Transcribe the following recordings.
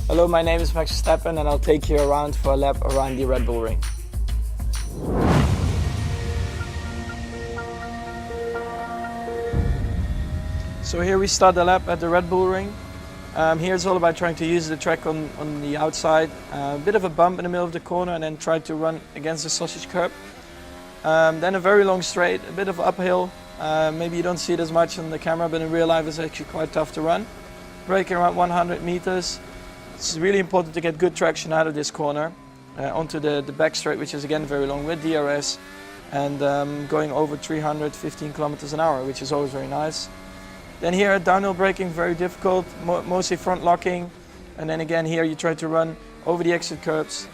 Hello, my name is Max Verstappen and I'll take you around for a lap around the Red Bull Ring. So here we start the lap at the Red Bull Ring. Here it's all about trying to use the track on the outside. A bit of a bump in the middle of the corner and then try to run against the sausage curb. Then a very long straight, a bit of uphill. Maybe you don't see it as much on the camera, but in real life it's actually quite tough to run. Braking around 100 meters. It's really important to get good traction out of this corner onto the back straight, which is again very long with DRS and going over 315 kilometers an hour, which is always very nice. Then here downhill braking, very difficult, mostly front locking. And then again here you try to run over the exit curbs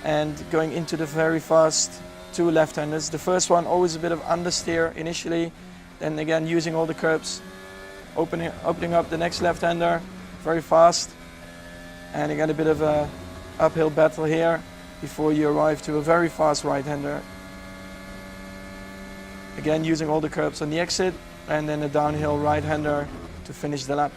and going into the very fast two left-handers. The first one always a bit of understeer initially, then again using all the curbs, opening up the next left-hander very fast. And again a bit of a uphill battle here before you arrive to a very fast right-hander. Again using all the curbs on the exit and then a downhill right-hander to finish the lap.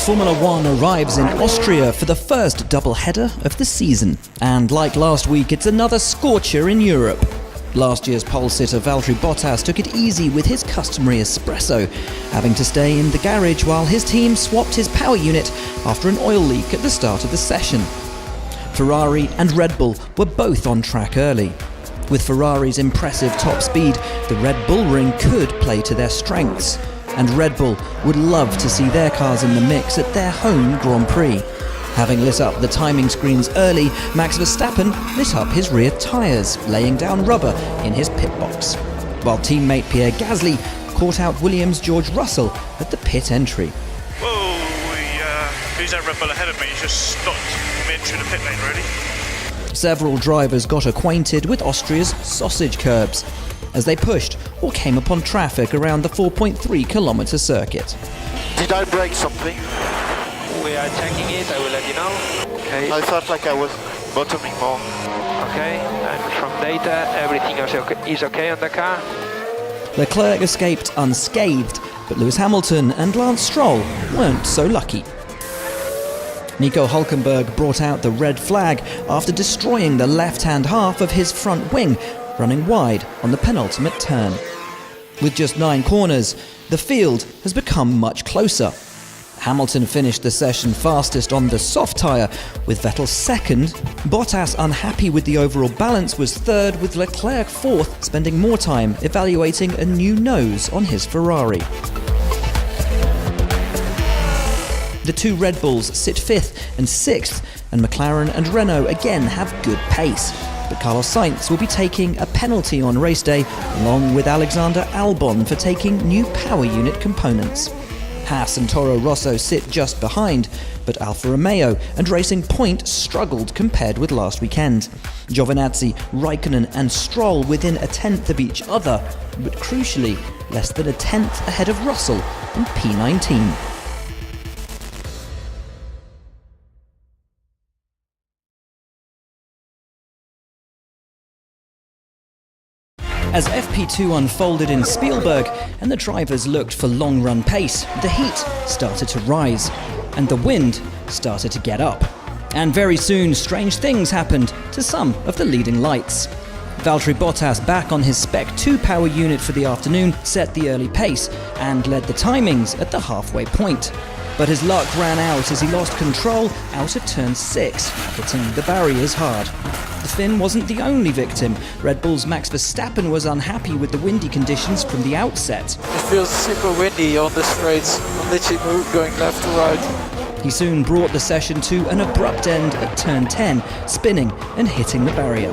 Formula One arrives in Austria for the first doubleheader of the season. And like last week, it's another scorcher in Europe. Last year's pole sitter Valtteri Bottas took it easy with his customary espresso, having to stay in the garage while his team swapped his power unit after an oil leak at the start of the session. Ferrari and Red Bull were both on track early. With Ferrari's impressive top speed, the Red Bull Ring could play to their strengths. And Red Bull would love to see their cars in the mix at their home Grand Prix. Having lit up the timing screens early, Max Verstappen lit up his rear tyres, laying down rubber in his pit box. While teammate Pierre Gasly caught out Williams' George Russell at the pit entry. Whoa, who's that Red Bull ahead of me? He's just stopped mid-entry the pit lane, really. Several drivers got acquainted with Austria's sausage curbs as they pushed or came upon traffic around the 4.3-kilometre circuit. Did I break something? We are checking it, I will let you know. Okay. I felt like I was bottoming more. Okay, and from data, everything is okay on the car. Leclerc escaped unscathed, but Lewis Hamilton and Lance Stroll weren't so lucky. Nico Hülkenberg brought out the red flag after destroying the left-hand half of his front wing, running wide on the penultimate turn. With just 9 corners, the field has become much closer. Hamilton finished the session fastest on the soft tyre, with Vettel second. Bottas, unhappy with the overall balance, was third, with Leclerc fourth, spending more time evaluating a new nose on his Ferrari. The two Red Bulls sit 5th and 6th, and McLaren and Renault again have good pace. But Carlos Sainz will be taking a penalty on race day, along with Alexander Albon for taking new power unit components. Haas and Toro Rosso sit just behind, but Alfa Romeo and Racing Point struggled compared with last weekend. Giovinazzi, Raikkonen and Stroll within a tenth of each other, but crucially less than a tenth ahead of Russell in P19. As FP2 unfolded in Spielberg and the drivers looked for long-run pace, the heat started to rise and the wind started to get up. And very soon, strange things happened to some of the leading lights. Valtteri Bottas, back on his Spec 2 power unit for the afternoon, set the early pace and led the timings at the halfway point. But his luck ran out as he lost control out at turn 6, hitting the barriers hard. The Finn wasn't the only victim. Red Bull's Max Verstappen was unhappy with the windy conditions from the outset. It feels super windy on the straights. I'm literally going left to right. He soon brought the session to an abrupt end at turn 10, spinning and hitting the barrier.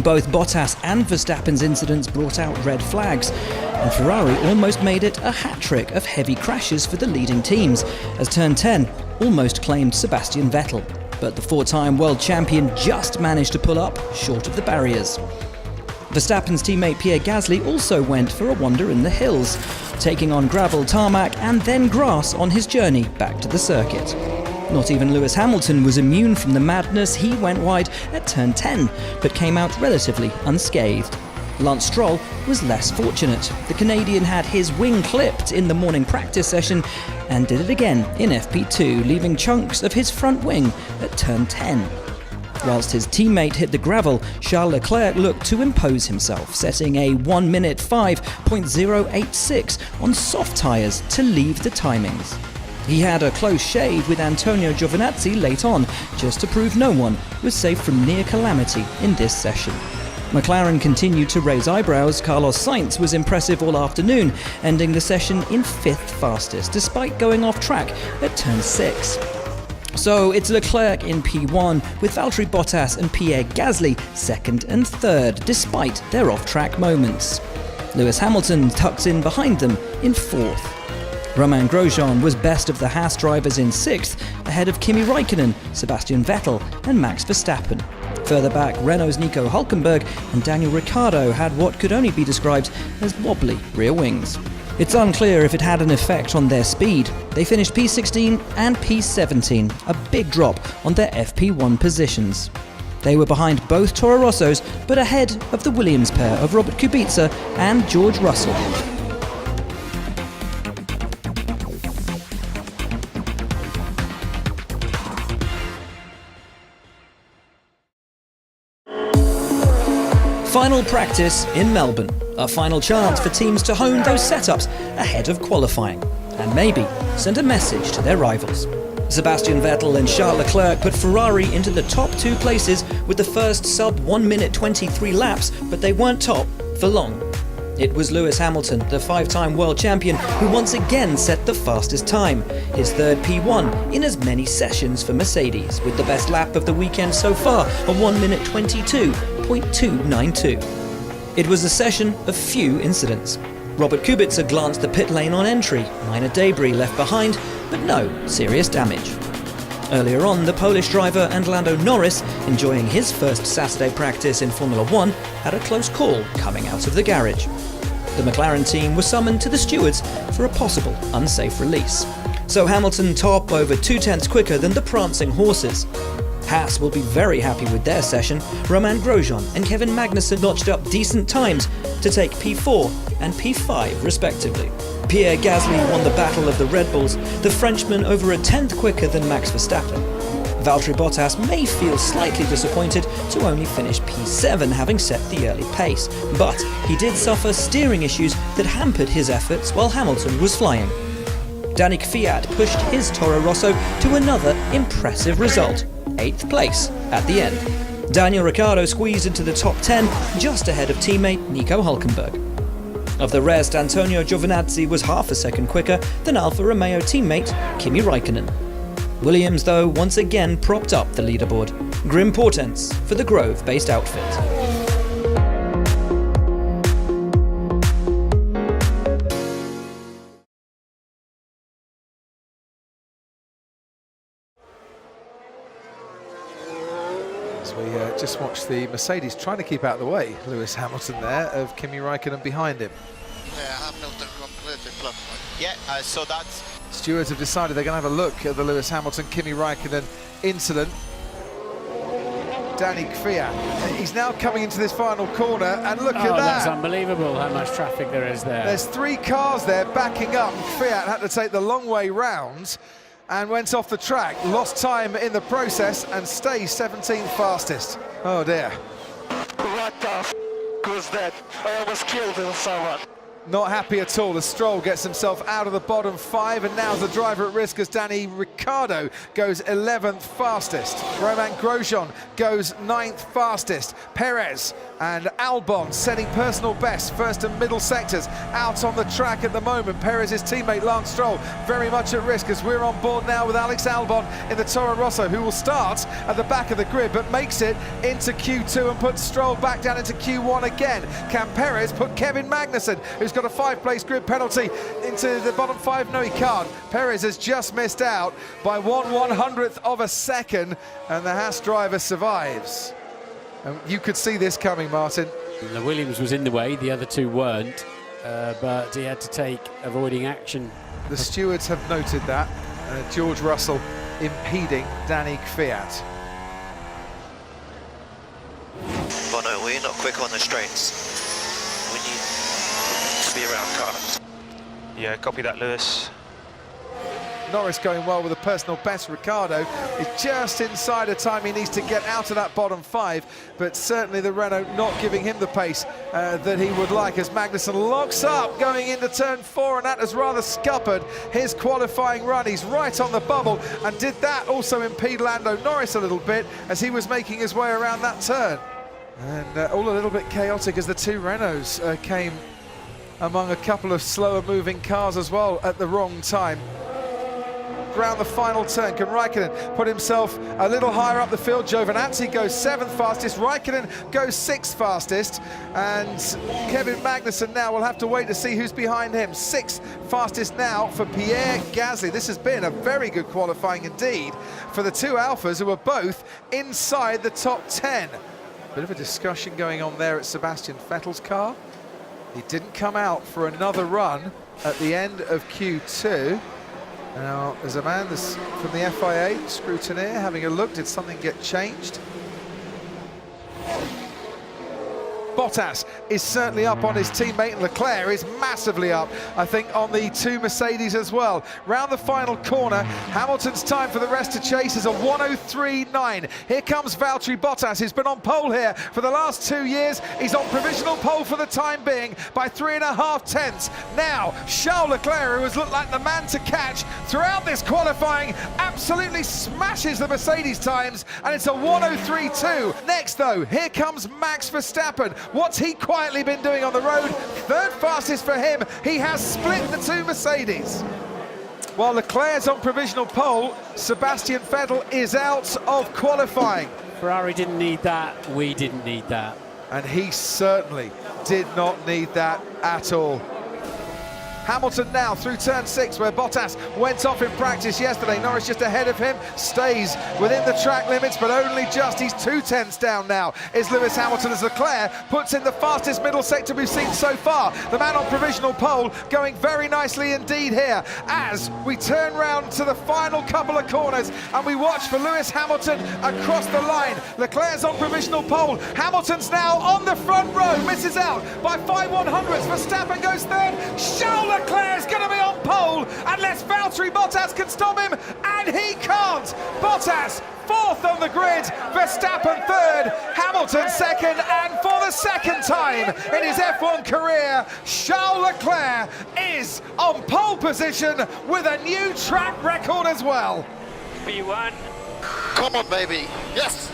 Both Bottas and Verstappen's incidents brought out red flags, and Ferrari almost made it a hat-trick of heavy crashes for the leading teams, as turn 10 almost claimed Sebastian Vettel. But the 4-time world champion just managed to pull up short of the barriers. Verstappen's teammate Pierre Gasly also went for a wander in the hills, taking on gravel, tarmac and then grass on his journey back to the circuit. Not even Lewis Hamilton was immune from the madness. He went wide at turn 10, but came out relatively unscathed. Lance Stroll was less fortunate. The Canadian had his wing clipped in the morning practice session and did it again in FP2, leaving chunks of his front wing at turn 10. Whilst his teammate hit the gravel, Charles Leclerc looked to impose himself, setting a 1 minute 5.086 on soft tyres to leave the timings. He had a close shave with Antonio Giovinazzi late on, just to prove no one was safe from near calamity in this session. McLaren continued to raise eyebrows. Carlos Sainz was impressive all afternoon, ending the session in 5th fastest, despite going off track at turn 6. So it's Leclerc in P1, with Valtteri Bottas and Pierre Gasly 2nd and 3rd, despite their off-track moments. Lewis Hamilton tucks in behind them in 4th. Romain Grosjean was best of the Haas drivers in 6th, ahead of Kimi Räikkönen, Sebastian Vettel and Max Verstappen. Further back, Renault's Nico Hülkenberg and Daniel Ricciardo had what could only be described as wobbly rear wings. It's unclear if it had an effect on their speed. They finished P16 and P17, a big drop on their FP1 positions. They were behind both Toro Rossos, but ahead of the Williams pair of Robert Kubica and George Russell. Final practice in Melbourne, a final chance for teams to hone those setups ahead of qualifying, and maybe send a message to their rivals. Sebastian Vettel and Charles Leclerc put Ferrari into the top 2 places with the first sub 1 minute 23 laps, but they weren't top for long. It was Lewis Hamilton, the 5-time world champion, who once again set the fastest time, his 3rd P1 in as many sessions for Mercedes, with the best lap of the weekend so far, a 1 minute 22.292. It was a session of few incidents. Robert Kubica glanced the pit lane on entry, minor debris left behind, but no serious damage. Earlier on, the Polish driver and Lando Norris, enjoying his first Saturday practice in Formula 1, had a close call coming out of the garage. The McLaren team was summoned to the stewards for a possible unsafe release. So Hamilton top over 0.2 quicker than the prancing horses. Haas will be very happy with their session. Romain Grosjean and Kevin Magnussen notched up decent times to take P4 and P5 respectively. Pierre Gasly won the battle of the Red Bulls, the Frenchman over a 10th quicker than Max Verstappen. Valtteri Bottas may feel slightly disappointed to only finish P7, having set the early pace, but he did suffer steering issues that hampered his efforts while Hamilton was flying. Danny Kvyat pushed his Toro Rosso to another impressive result, 8th place at the end. Daniel Ricciardo squeezed into the top 10, just ahead of teammate Nico Hülkenberg. Of the rest, Antonio Giovinazzi was half a second quicker than Alfa Romeo teammate Kimi Räikkönen. Williams, though, once again propped up the leaderboard. Grim portents for the Grove-based outfit. So we just watched the Mercedes trying to keep out of the way, Lewis Hamilton there, of Kimi Räikkönen behind him. Yeah, Hamilton completely flat. Yeah, so that's... Stewards have decided they're going to have a look at the Lewis Hamilton-Kimi Räikkönen incident. Danny Kvyat, he's now coming into this final corner, and look at that. That's unbelievable how much traffic there is there. There's 3 cars there backing up. Kvyat had to take the long way round and went off the track, lost time in the process, and stays 17th fastest. Oh dear. What the f was that? I almost killed someone. Not happy at all as Stroll gets himself out of the bottom 5, and now's the driver at risk as Danny Ricciardo goes 11th fastest. Romain Grosjean goes 9th fastest. Perez and Albon setting personal best, first and middle sectors out on the track at the moment. Perez's teammate Lance Stroll very much at risk as we're on board now with Alex Albon in the Toro Rosso, who will start at the back of the grid but makes it into Q2 and puts Stroll back down into Q1 again. Can Perez put Kevin Magnussen, who's got a 5-place grid penalty, into the bottom 5? No, he can't. Perez has just missed out by 1/100th of a second, and the Haas driver survives. And you could see this coming, Martin. The Williams was in the way, the other two weren't, but he had to take avoiding action. The stewards have noted that. George Russell impeding Danny Kvyat. Bono, we're not quick on the straights. We need to be around cars. Yeah, copy that, Lewis. Norris going well with a personal best. Ricciardo is just inside the time he needs to get out of that bottom 5, but certainly the Renault not giving him the pace that he would like as Magnussen locks up going into turn 4, and that has rather scuppered his qualifying run. He's right on the bubble, and did that also impede Lando Norris a little bit as he was making his way around that turn. And all a little bit chaotic as the two Renaults came among a couple of slower moving cars as well at the wrong time. Around the final turn, can Raikkonen put himself a little higher up the field? Giovinazzi goes 7th fastest, Raikkonen goes 6th fastest, and Kevin Magnussen now will have to wait to see who's behind him. 6th fastest now for Pierre Gasly. This has been a very good qualifying indeed for the two Alphas, who were both inside the top 10. Bit of a discussion going on there at Sebastian Vettel's car. He didn't come out for another run at the end of Q2. Now, there's a man from the FIA, scrutineer, having a look. Did something get changed? Bottas is certainly up on his teammate, and Leclerc is massively up, I think, on the two Mercedes as well. Round the final corner, Hamilton's time for the rest to chase is a 1:03.9. Here comes Valtteri Bottas, who's been on pole here for the last 2 years. He's on provisional pole for the time being by 3.5 tenths. Now, Charles Leclerc, who has looked like the man to catch throughout this qualifying, absolutely smashes the Mercedes times, and it's a 1:03.2. Next, though, here comes Max Verstappen. What's he quietly been doing on the road? 3rd fastest for him. He has split the two Mercedes. While Leclerc's on provisional pole, Sebastian Vettel is out of qualifying. Ferrari didn't need that, we didn't need that. And he certainly did not need that at all. Hamilton now through turn 6, where Bottas went off in practice yesterday. Norris just ahead of him, stays within the track limits, but only just. He's 2 tenths down now, is Lewis Hamilton, as Leclerc puts in the fastest middle sector we've seen so far. The man on provisional pole going very nicely indeed here as we turn round to the final couple of corners and we watch for Lewis Hamilton across the line. Leclerc's on provisional pole. Hamilton's now on the front row, misses out by 5/100ths. Verstappen goes 3rd. Charles Leclerc's going to be on pole unless Valtteri Bottas can stop him, and he can't. Bottas 4th on the grid, Verstappen 3rd, Hamilton 2nd, and for the 2nd time in his F1 career, Charles Leclerc is on pole position with a new track record as well. P1. Come on, baby. Yes.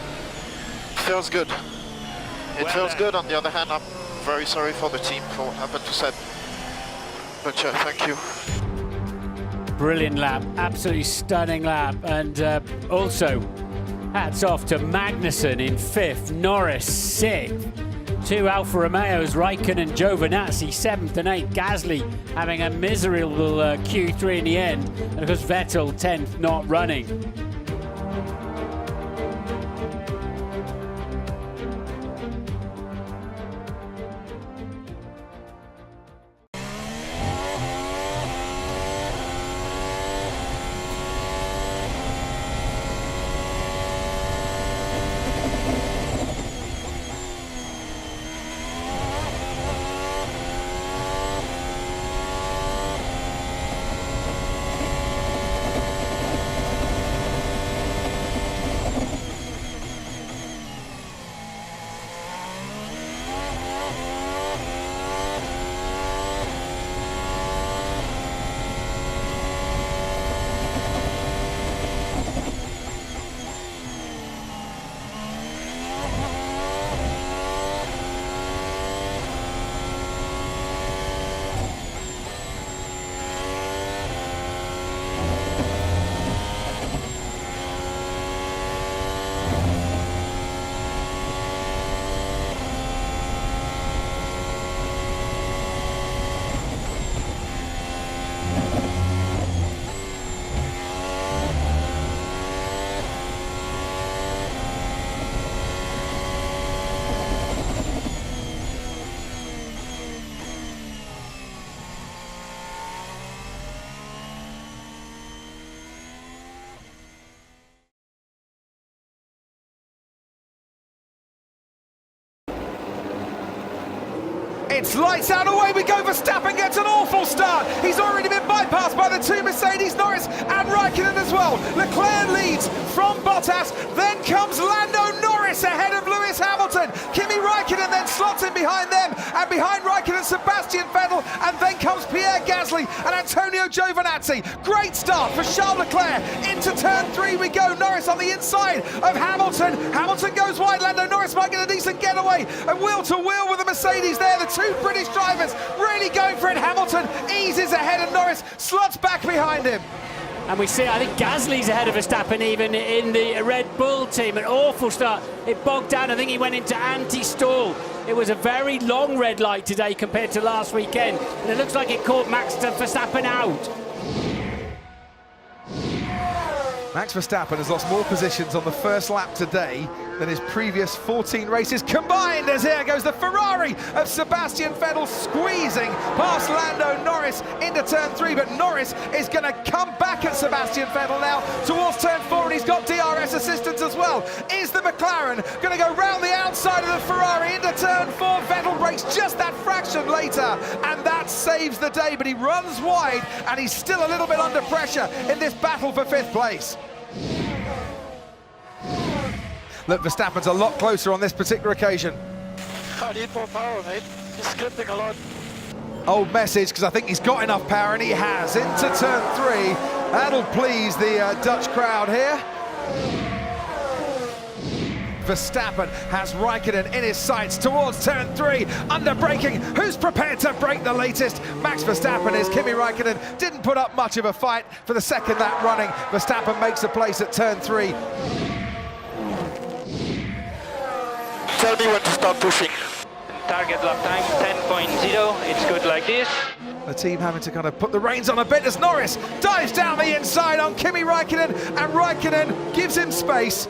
Feels good. It feels good. On the other hand, I'm very sorry for the team for what happened to Seb. But thank you. Brilliant lap, absolutely stunning lap, and also hats off to Magnussen in 5th, Norris 6th. 2 Alfa Romeos, Raikkonen and Giovinazzi 7th and 8th. Gasly having a miserable Q3 in the end, and of course Vettel 10th, not running. It's lights out, away we go. Verstappen gets an awful start. He's already been bypassed by the two Mercedes, Norris and Raikkonen as well. Leclerc leads from Bottas, then comes Lando Norris ahead of Lewis Hamilton. Kimi Raikkonen then slots in behind them, and behind Raikkonen, Sebastian Vettel, and then comes Pierre Gasly and Antonio Giovinazzi. Great start for Charles Leclerc. Into turn 3 we go. Norris on the inside of Hamilton. Hamilton goes wide. Lando Norris might get a decent getaway, and wheel to wheel with the Mercedes there. The two British drivers really going for it. Hamilton eases ahead of Norris, slots back behind him. And we see, I think Gasly's ahead of Verstappen even in the Red Bull team. An awful start. It bogged down. I think he went into anti-stall. It was a very long red light today compared to last weekend. And it looks like it caught Max Verstappen out. Max Verstappen has lost more positions on the first lap today than his previous 14 races combined, as here goes the Ferrari of Sebastian Vettel squeezing past Lando Norris into turn 3, but Norris is going to come back at Sebastian Vettel now towards turn 4, and he's got DRS assistance as well. Is the McLaren going to go round the outside of the Ferrari into turn 4? Vettel brakes just that fraction later, and that saves the day, but he runs wide, and he's still a little bit under pressure in this battle for 5th place. Look, Verstappen's a lot closer on this particular occasion. I need more power, mate. He's scripting a lot. Old message, because I think he's got enough power, and he has. Into turn 3. That'll please the Dutch crowd here. Verstappen has Raikkonen in his sights towards turn 3, under braking. Who's prepared to break the latest? Max Verstappen is. Kimi Raikkonen didn't put up much of a fight for the second lap running. Verstappen makes a place at turn 3. Tell me when to start pushing. Target lap time 10.0. It's good like this. The team having to kind of put the reins on a bit as Norris dives down the inside on Kimi Raikkonen, and Raikkonen gives him space.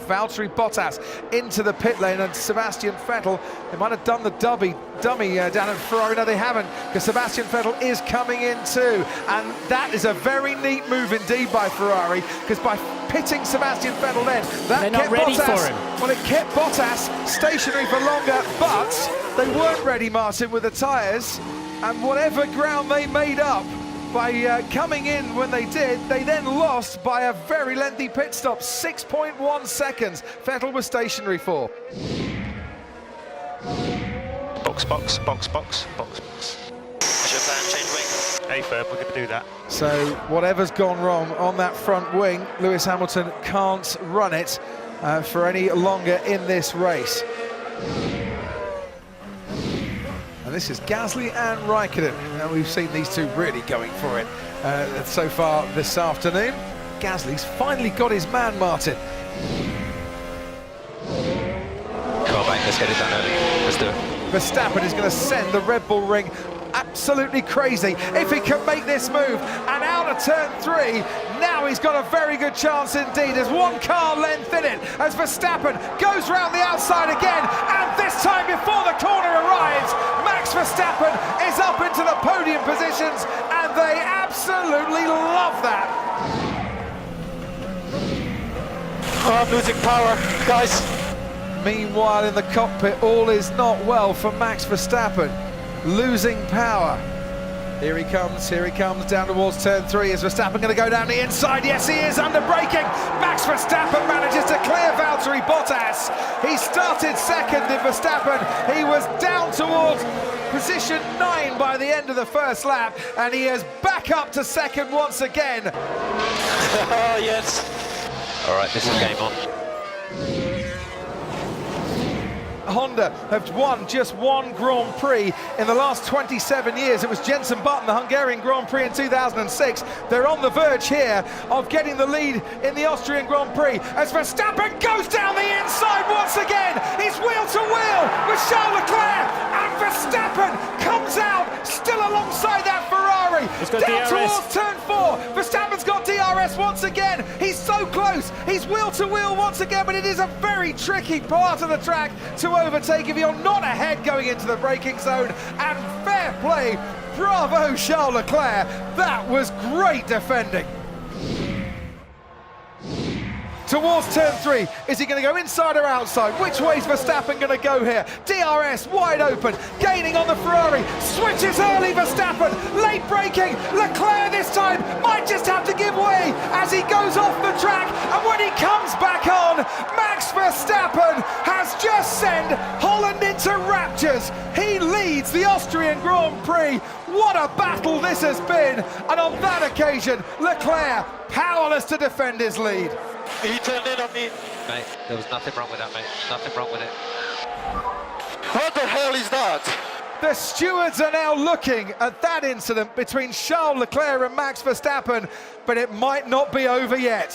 Valtteri Bottas into the pit lane, and Sebastian Vettel, they might have done the dummy down at Ferrari. No, they haven't, because Sebastian Vettel is coming in too, and that is a very neat move indeed by Ferrari, because by pitting Sebastian Vettel then, that They're kept not ready Bottas, for him. well, it kept Bottas stationary for longer, but they weren't ready, Martin, with the tyres, and whatever ground they made up by coming in when they did, they then lost by a very lengthy pit stop. 6.1 seconds Vettel was stationary for. Box, box, box, box, box, box. What's your plan? Change wing? Hey, Ferb, we're going to do that. So whatever's gone wrong on that front wing, Lewis Hamilton can't run it for any longer in this race. And this is Gasly and Raikkonen. Now we've seen these two really going for it so far this afternoon. Gasly's finally got his man, Martin. Come on, mate, let's get it done early. Let's do it. Verstappen is going to send the Red Bull ring absolutely crazy if he can make this move. And out of turn 3, now he's got a very good chance indeed. There's one car length in it as Verstappen goes round the outside again, and this time before the corner arrives, Max Verstappen is up into the podium positions, and they absolutely love that. Oh, I'm losing power, guys. Meanwhile, in the cockpit, all is not well for Max Verstappen. Losing power. Here he comes down towards turn 3. Is Verstappen going to go down the inside? Yes, he is, under braking. Max Verstappen manages to clear Valtteri Bottas. He started second in Verstappen. He was down towards position 9 by the end of the first lap, and he is back up to second once again. Oh, yes. All right, this is game on. Honda have won just one Grand Prix in the last 27 years. It was Jenson Button, the Hungarian Grand Prix in 2006. They're on the verge here of getting the lead in the Austrian Grand Prix as Verstappen goes down the inside once again. He's wheel to wheel with Charles Leclerc, and Verstappen comes out still alongside that Ferrari. Down towards turn 4. Verstappen's got DRS once again. He's so close. He's wheel to wheel once again, but it is a very tricky part of the track to overtake if you're not ahead going into the braking zone. And fair play, bravo Charles Leclerc, that was great defending. towards turn 3. Is he going to go inside or outside? Which way's Verstappen going to go here? DRS wide open, gaining on the Ferrari, switches early Verstappen, late braking, Leclerc this time might just have to give way as he goes off the track, and when he comes back on, Max Verstappen has just sent Holland into raptures. He leads the Austrian Grand Prix. What a battle this has been, and on that occasion, Leclerc powerless to defend his lead. He turned in on me. Mate, there was nothing wrong with that, mate. Nothing wrong with it. What the hell is that? The stewards are now looking at that incident between Charles Leclerc and Max Verstappen, but it might not be over yet.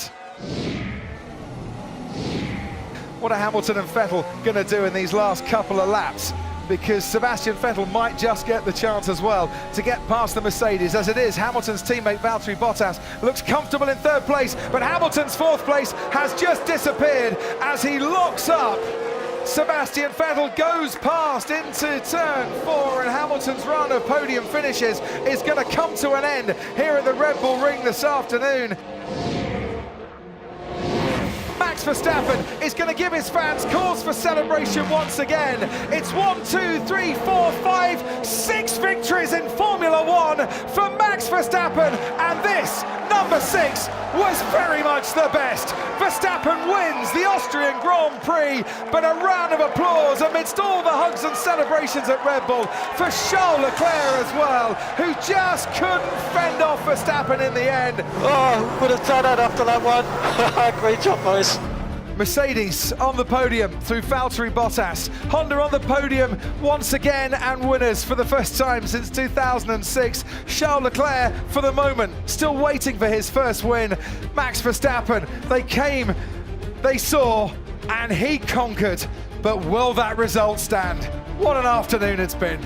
What are Hamilton and Vettel going to do in these last couple of laps? Because Sebastian Vettel might just get the chance as well to get past the Mercedes. As it is, Hamilton's teammate Valtteri Bottas looks comfortable in third place, but Hamilton's fourth place has just disappeared as he locks up. Sebastian Vettel goes past into turn 4, and Hamilton's run of podium finishes is going to come to an end here at the Red Bull Ring this afternoon. Max Verstappen is going to give his fans cause for celebration once again. It's 1, 2, 3, 4, 5, 6 victories in Formula 1 for Max Verstappen, and this, number 6, was very much the best. Verstappen wins the Austrian Grand Prix, but a round of applause amidst all the hugs and celebrations at Red Bull for Charles Leclerc as well, who just couldn't fend off Verstappen in the end. Oh, would have done that after that one. Great job, boys. Mercedes on the podium through Valtteri Bottas. Honda on the podium once again and winners for the first time since 2006. Charles Leclerc for the moment still waiting for his first win. Max Verstappen, they came, they saw, and he conquered. But will that result stand? What an afternoon it's been.